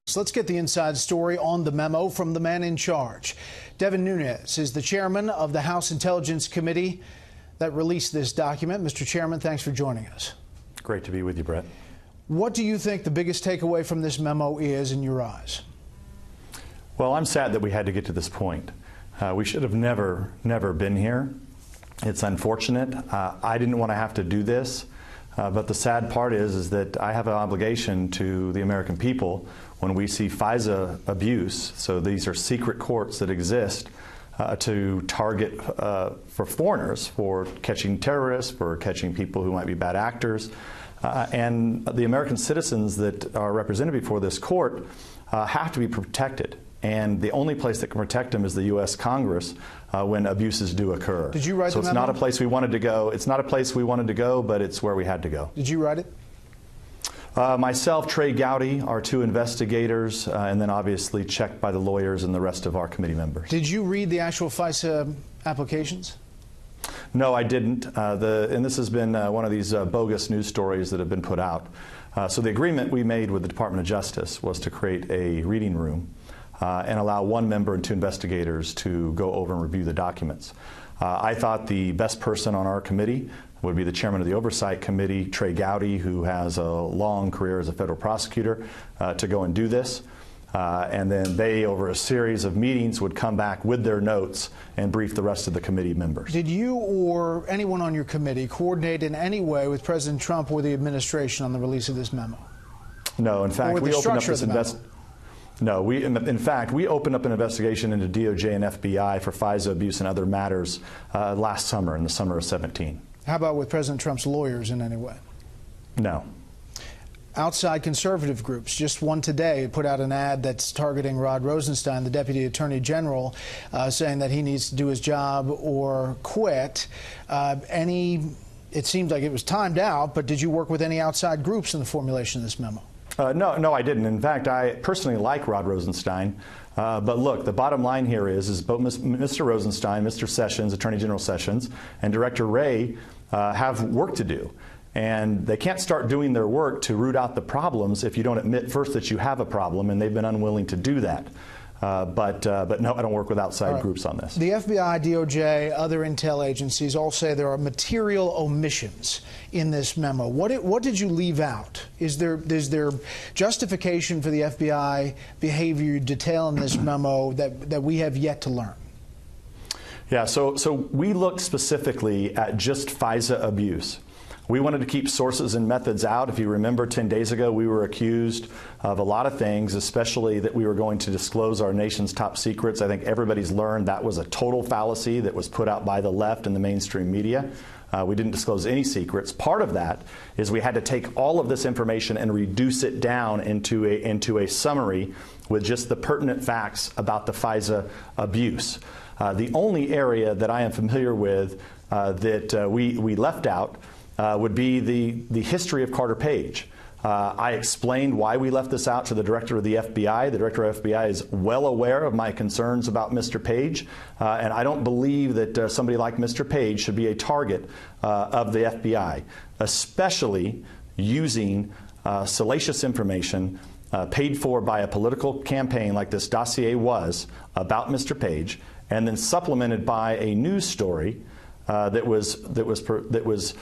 So let's get the inside story on the memo from the man in charge. Devin Nunes is the chairman of the House Intelligence Committee that released this document. Mr. Chairman, thanks for joining us. Great to be with you, Brett. What do you think the biggest takeaway from this memo is in your eyes? Well, I'm sad that we had to get to this point. We should have never been here. It's unfortunate. I didn't want to have to do this. But the sad part is that I have an obligation to the American people when we see FISA abuse, so these are secret courts that exist to target for foreigners, for catching terrorists, for catching people who might be bad actors. And the American citizens that are represented before this court have to be protected. And the only place that can protect them is the U.S. Congress when abuses do occur. Did you write the memo? So it's not a place we wanted to go. It's not a place we wanted to go, but it's where we had to go. Did you write it? Myself, Trey Gowdy, our two investigators, and then obviously checked by the lawyers and the rest of our committee members. Did you read the actual FISA applications? No, I didn't. And this has been one of these bogus news stories that have been put out. So the agreement we made with the Department of Justice was to create a reading room and allow one member and two investigators to go over and review the documents. I thought the best person on our committee would be the chairman of the Oversight Committee, Trey Gowdy, who has a long career as a federal prosecutor, to go and do this. And then they, over a series of meetings, would come back with their notes and brief the rest of the committee members. Did you or anyone on your committee coordinate in any way with President Trump or the administration on the release of this memo? No, in fact, we opened up this investigation. No, in fact, we opened up an investigation into DOJ and FBI for FISA abuse and other matters last summer, in the summer of 17. How about with President Trump's lawyers in any way? No. Outside conservative groups, just one today put out an ad that's targeting Rod Rosenstein, the Deputy Attorney General, saying that he needs to do his job or quit. It seemed like it was timed out, but did you work with any outside groups in the formulation of this memo? No, I didn't. In fact, I personally like Rod Rosenstein. But look, the bottom line here is both Mr. Rosenstein, Mr. Sessions, Attorney General Sessions, and Director Wray have work to do. And they can't start doing their work to root out the problems if you don't admit first that you have a problem, and they've been unwilling to do that. But no, I don't work with outside groups on this. The FBI, DOJ, other intel agencies all say there are material omissions in this memo. What did you leave out? Is there justification for the FBI behavior you detail in this memo that we have yet to learn? Yeah, so we looked specifically at just FISA abuse. We wanted to keep sources and methods out. If you remember, 10 days ago, we were accused of a lot of things, especially that we were going to disclose our nation's top secrets. I think everybody's learned that was a total fallacy that was put out by the left and the mainstream media. We didn't disclose any secrets. Part of that is we had to take all of this information and reduce it down into a summary with just the pertinent facts about the FISA abuse. The only area that I am familiar with that we left out would be the history of Carter Page. I explained why we left this out to the director of the FBI. The director of FBI is well aware of my concerns about Mr. Page, and I don't believe that somebody like Mr. Page should be a target of the FBI, especially using salacious information paid for by a political campaign like this dossier was about Mr. Page, and then supplemented by a news story that was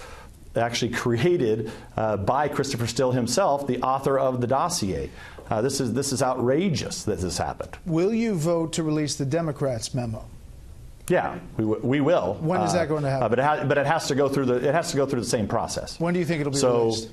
actually created by Christopher Steele himself, the author of the dossier. This is outrageous that this happened. Will you vote to release the Democrats' memo? Yeah, we will. When is that going to happen? But it has to go through the same process. When do you think it'll be released?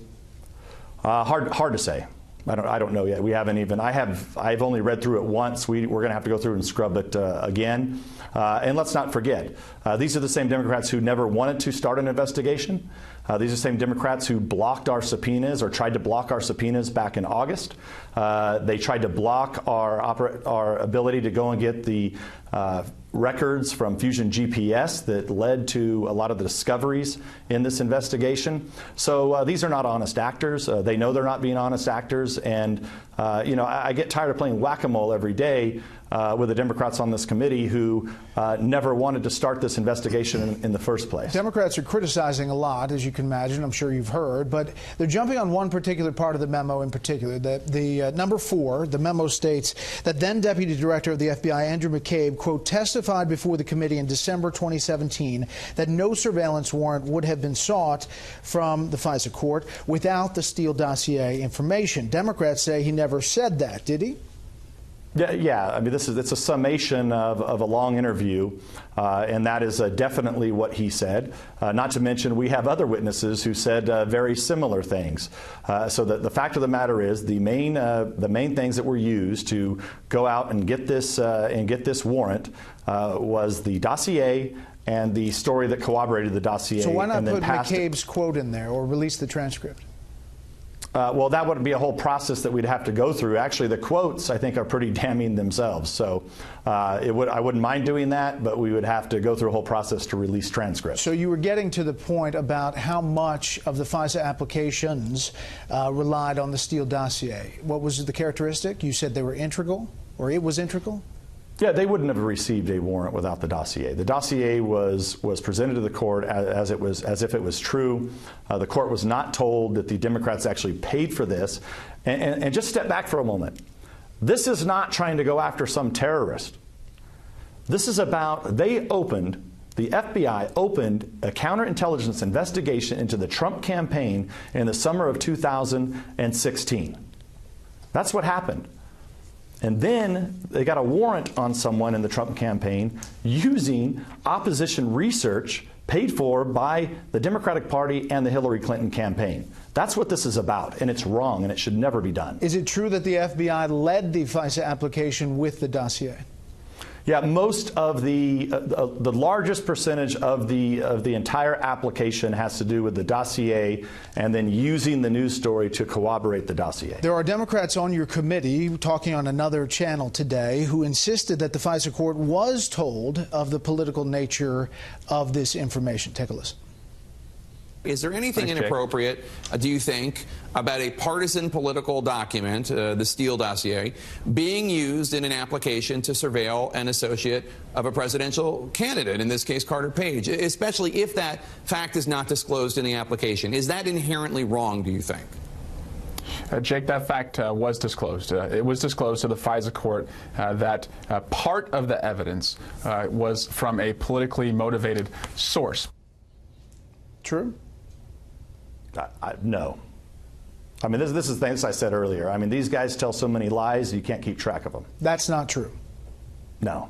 Hard to say. I don't know yet. We haven't even. I've only read through it once. We're going to have to go through and scrub it again. And let's not forget, these are the same Democrats who never wanted to start an investigation. These are the same Democrats who blocked our subpoenas or tried to block our subpoenas back in August. They tried to block our ability to go and get the records from Fusion GPS that led to a lot of the discoveries in this investigation. So these are not honest actors. They know they're not being honest actors, and You know, I get tired of playing whack-a-mole every day with the Democrats on this committee who never wanted to start this investigation in the first place. Democrats are criticizing a lot, as you can imagine. I'm sure you've heard, but they're jumping on one particular part of the memo in particular. The number 4, the memo states that then Deputy Director of the FBI, Andrew McCabe, quote, testified before the committee in December 2017 that no surveillance warrant would have been sought from the FISA court without the Steele dossier information. Democrats say he never said that, did he? Yeah. I mean, it's a summation of a long interview, and that is definitely what he said. Not to mention, we have other witnesses who said very similar things. So the fact of the matter is, the main things that were used to go out and get this warrant was the dossier and the story that corroborated the dossier. So why not put McCabe's quote in there or release the transcript? Well, that would be a whole process that we'd have to go through. Actually, the quotes, I think, are pretty damning themselves. So I wouldn't mind doing that, but we would have to go through a whole process to release transcripts. So you were getting to the point about how much of the FISA applications relied on the Steele dossier. What was the characteristic? You said they were integral, or it was integral? Yeah, they wouldn't have received a warrant without the dossier. The dossier was presented to the court as if it was true. The court was not told that the Democrats actually paid for this. And just step back for a moment. This is not trying to go after some terrorist. This is about, the FBI opened a counterintelligence investigation into the Trump campaign in the summer of 2016. That's what happened. And then they got a warrant on someone in the Trump campaign using opposition research paid for by the Democratic Party and the Hillary Clinton campaign. That's what this is about, and it's wrong, and it should never be done. Is it true that the FBI led the FISA application with the dossier? Yeah, most of the largest percentage of the entire application has to do with the dossier and then using the news story to corroborate the dossier. There are Democrats on your committee talking on another channel today who insisted that the FISA court was told of the political nature of this information. Take a listen. Is there anything inappropriate, do you think, about a partisan political document, the Steele dossier, being used in an application to surveil an associate of a presidential candidate, in this case Carter Page, especially if that fact is not disclosed in the application? Is that inherently wrong, do you think? Jake, that fact was disclosed. It was disclosed to the FISA court that part of the evidence was from a politically motivated source. True? No. I mean, this is things I said earlier. I mean, these guys tell so many lies, you can't keep track of them. That's not true. No.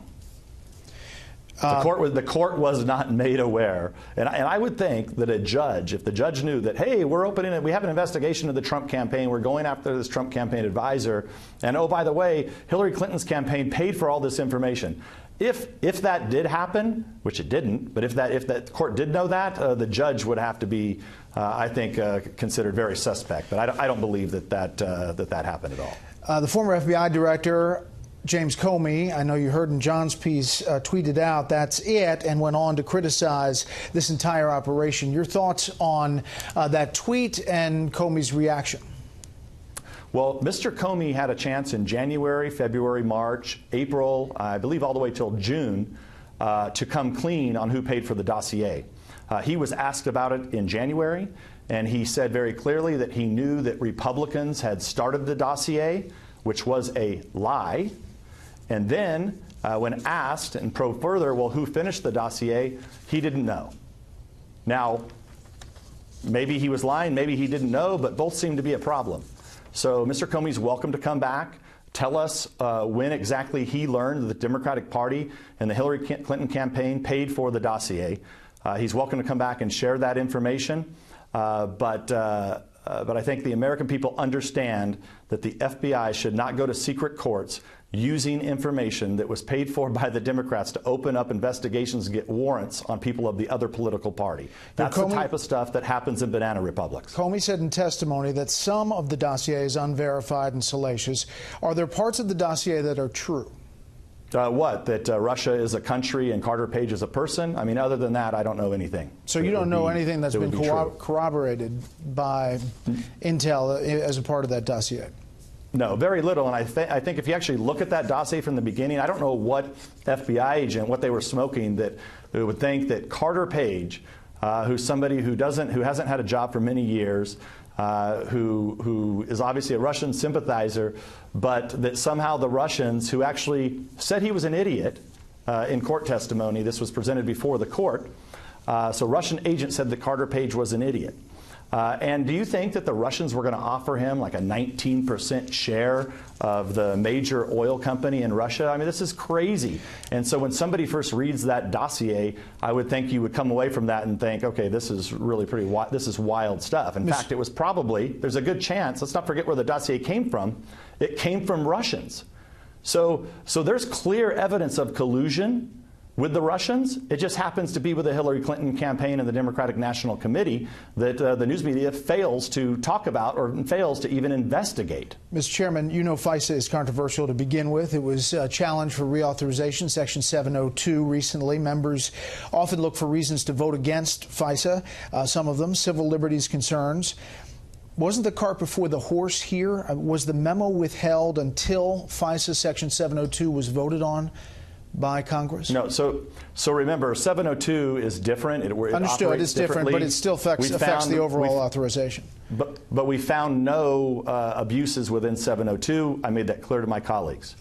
The court was not made aware. And I would think that a judge, if the judge knew that, hey, we have an investigation of the Trump campaign, we're going after this Trump campaign advisor, and oh, by the way, Hillary Clinton's campaign paid for all this information. If that did happen, which it didn't, but if that court did know that, the judge would have to be, I think, considered very suspect. But I don't believe that happened at all. The former FBI director, James Comey, I know you heard in John's piece, tweeted out that's it and went on to criticize this entire operation. Your thoughts on that tweet and Comey's reaction? Well, Mr. Comey had a chance in January, February, March, April, I believe all the way till June, to come clean on who paid for the dossier. He was asked about it in January, and he said very clearly that he knew that Republicans had started the dossier, which was a lie. And then, when asked and probed further, well, who finished the dossier, he didn't know. Now, maybe he was lying, maybe he didn't know, but both seem to be a problem. So Mr. Comey's welcome to come back, tell us when exactly he learned that the Democratic Party and the Hillary Clinton campaign paid for the dossier. He's welcome to come back and share that information. But I think the American people understand that the FBI should not go to secret courts using information that was paid for by the Democrats to open up investigations and get warrants on people of the other political party. That's the type of stuff that happens in banana republics. Comey said in testimony that some of the dossier is unverified and salacious. Are there parts of the dossier that are true? What? That Russia is a country and Carter Page is a person? I mean, other than that, I don't know anything. So you don't know anything that's been corroborated by intel as a part of that dossier? No, very little. And I think if you actually look at that dossier from the beginning, I don't know what FBI agent, what they were smoking, that would think that Carter Page, who's somebody who hasn't had a job for many years, who is obviously a Russian sympathizer, but that somehow the Russians, who actually said he was an idiot in court testimony, this was presented before the court, so Russian agent said that Carter Page was an idiot. And do you think that the Russians were going to offer him like a 19% share of the major oil company in Russia? I mean, this is crazy. And so when somebody first reads that dossier, I would think you would come away from that and think, okay, this is really this is wild stuff. In fact, it was probably, there's a good chance, let's not forget where the dossier came from. It came from Russians. So there's clear evidence of collusion with the Russians. It just happens to be with the Hillary Clinton campaign and the Democratic National Committee that the news media fails to talk about or fails to even investigate. Mr. Chairman, you know FISA is controversial to begin with. It was challenged for reauthorization, Section 702 recently. Members often look for reasons to vote against FISA, some of them civil liberties concerns. Wasn't the cart before the horse here? Was the memo withheld until FISA Section 702 was voted on by Congress? No, so remember, 702 is different. It Understood, it's different, but it still affects the overall authorization. But we found no abuses within 702. I made that clear to my colleagues.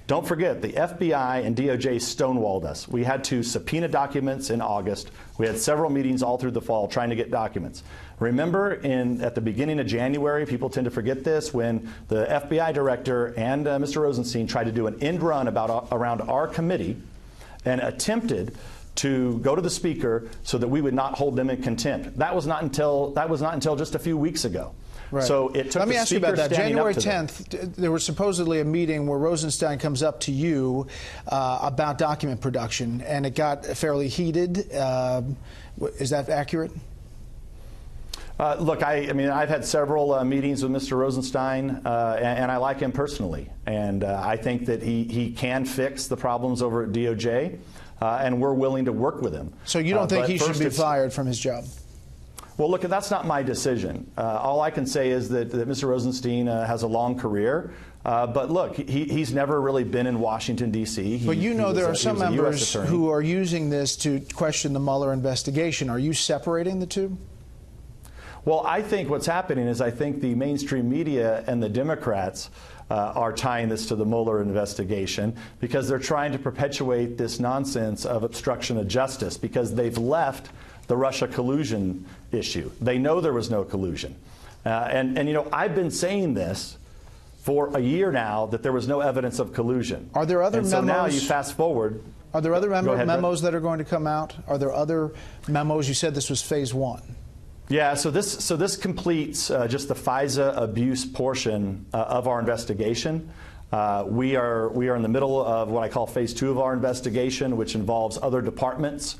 Don't forget, the FBI and DOJ stonewalled us. We had to subpoena documents in August. We had several meetings all through the fall trying to get documents. Remember, at the beginning of January, people tend to forget this, when the FBI director and Mr. Rosenstein tried to do an end run around our committee and attempted to go to the speaker so that we would not hold them in contempt. That was not until just a few weeks ago. Right. So it took Let me ask you about that. January 10th, there was supposedly a meeting where Rosenstein comes up to you about document production, and it got fairly heated. Is that accurate? Look, I mean, I've had several meetings with Mr. Rosenstein, and I like him personally. And I think that he can fix the problems over at DOJ, and we're willing to work with him. So you don't think he should be fired from his job? Well, look, that's not my decision. All I can say is that Mr. Rosenstein has a long career. But look, he's never really been in Washington, D.C. But you know there are some members who are using this to question the Mueller investigation. Are you separating the two? Well, I think what's happening is I think the mainstream media and the Democrats are tying this to the Mueller investigation because they're trying to perpetuate this nonsense of obstruction of justice because they've left the Russia collusion issue. They know there was no collusion. And you know, I've been saying this for a year now that there was no evidence of collusion. Are there other memos? So now you fast forward. Are there other memos that are going to come out? Are there other memos? You said this was phase one. Yeah, so this completes just the FISA abuse portion of our investigation. We are in the middle of what I call phase two of our investigation, which involves other departments,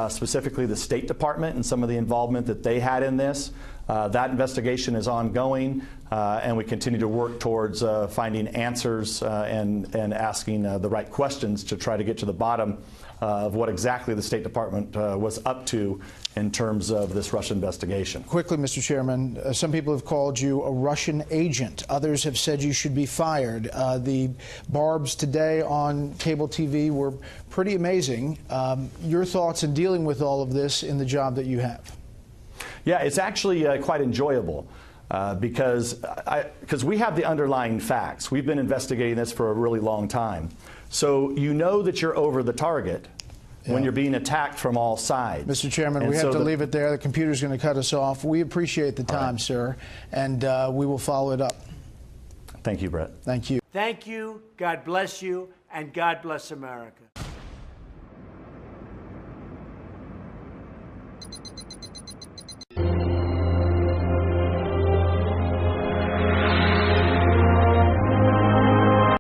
specifically the State Department and some of the involvement that they had in this. That investigation is ongoing, and we continue to work towards finding answers and asking the right questions to try to get to the bottom of what exactly the State Department was up to in terms of this Russia investigation. Quickly, Mr. Chairman, some people have called you a Russian agent. Others have said you should be fired. The barbs today on cable TV were pretty amazing. Your thoughts in dealing with all of this in the job that you have? Yeah, it's actually quite enjoyable because we have the underlying facts. We've been investigating this for a really long time. So you know that you're over the target when you're being attacked from all sides. Mr. Chairman, we have to leave it there. The computer's going to cut us off. We appreciate the time, sir, and we will follow it up. Thank you, Brett. Thank you. Thank you. God bless you, and God bless America.